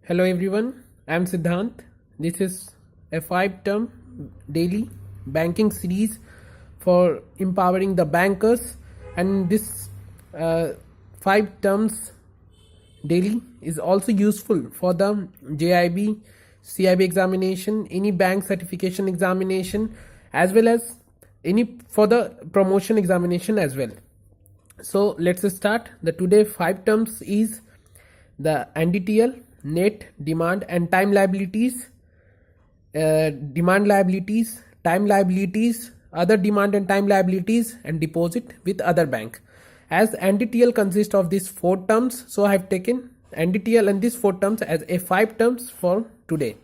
Hello everyone, I am Sidhant. This is a 5-term daily banking series for empowering the bankers, and this 5 terms daily is also useful for the JAIIB, CAIIB examination, any bank certification examination, as well as any for the promotion examination as well. So let's start. The today 5 terms is the NDTL, net, demand and time liabilities, demand liabilities, time liabilities, other demand and time liabilities, and deposit with other bank. As NDTL consists of these 4 terms, so I have taken NDTL and these 4 terms as a 5 terms for today.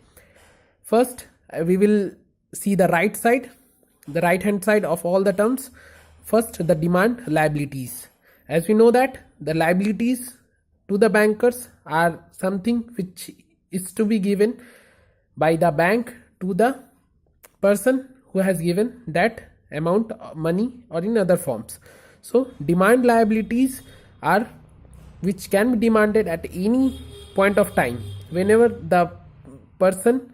First, we will see the right hand side of all the terms. First, the demand liabilities. As we know that the liabilities to the bankers are something which is to be given by the bank to the person who has given that amount of money or in other forms. So demand liabilities are which can be demanded at any point of time whenever the person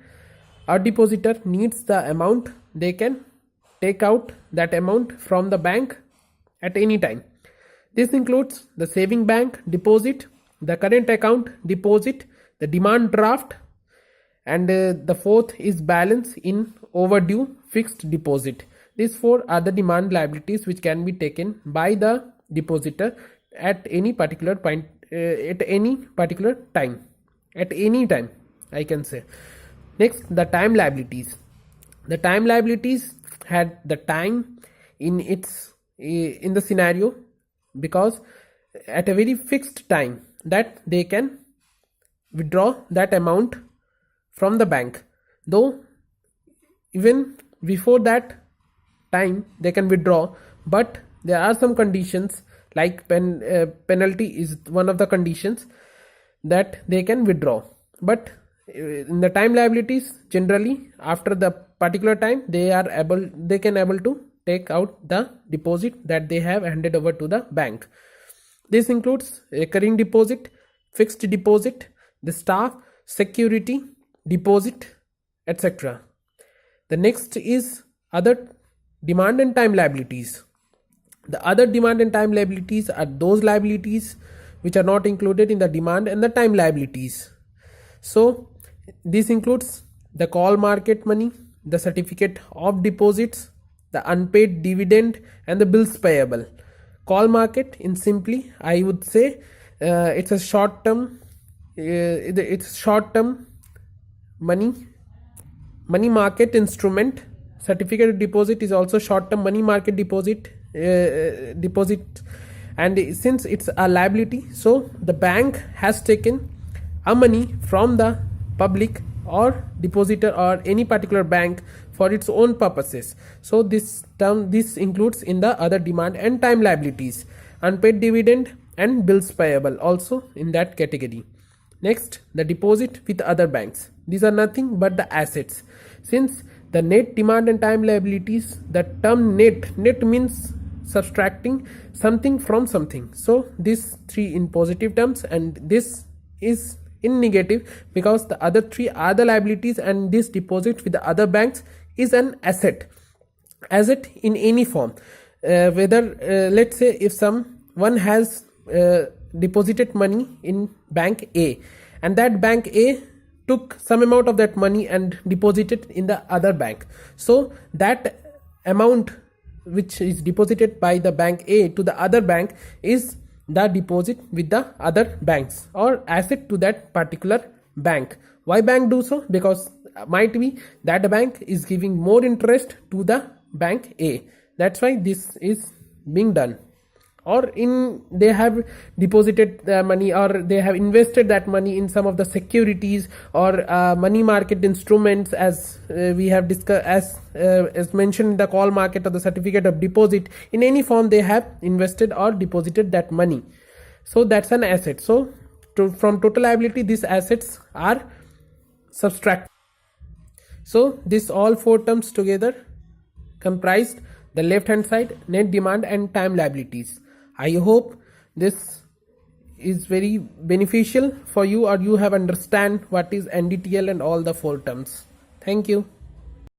or depositor needs the amount. They can take out that amount from the bank at any time. This includes the saving bank deposit, the current account deposit, the demand draft, and the fourth is balance in overdue fixed deposit. These 4 are the demand liabilities which can be taken by the depositor at any particular point, at any particular time, at any time I can say. Next, the time liabilities. The time liabilities had the time in the scenario, because at a very fixed time that they can withdraw that amount from the bank, though even before that time they can withdraw, but there are some conditions like penalty is one of the conditions that they can withdraw. But in the time liabilities, generally after the particular time they can able to take out the deposit that they have handed over to the bank. This includes recurring deposit, fixed deposit, the staff, security, deposit, etc. The next is other demand and time liabilities. The other demand and time liabilities are those liabilities which are not included in the demand and the time liabilities. So this includes the call market money, the certificate of deposits, the unpaid dividend, and the bills payable. Call market, in simply I would say it's a short term money market instrument. Certificate of deposit is also short term money market deposit, and since it's a liability, so the bank has taken a money from the public or depositor or any particular bank for its own purposes. So this includes in the other demand and time liabilities. Unpaid dividend and bills payable also in that category. Next, the deposit with other banks. These are nothing but the assets. Since the net demand and time liabilities, the term net means subtracting something from something. So these 3 in positive terms, and this is in negative because the other 3 are the liabilities, and this deposit with the other banks is an asset in any form. Whether let's say if someone has deposited money in bank A, and that bank A took some amount of that money and deposited in the other bank, so that amount which is deposited by the bank A to the other bank is the deposit with the other banks or asset to that particular bank. Why bank do so? Because might be that bank is giving more interest to the bank A. That's why this is being done. Or they have deposited the money, or they have invested that money in some of the securities or money market instruments, as we have discussed, as mentioned in the call market or the certificate of deposit. In any form they have invested or deposited that money, so that's an asset. So from total liability, these assets are subtracted. So this all 4 terms together comprised the left hand side, net demand and time liabilities. I hope this is very beneficial for you, or you have understand what is NDTL and all the four terms. Thank you.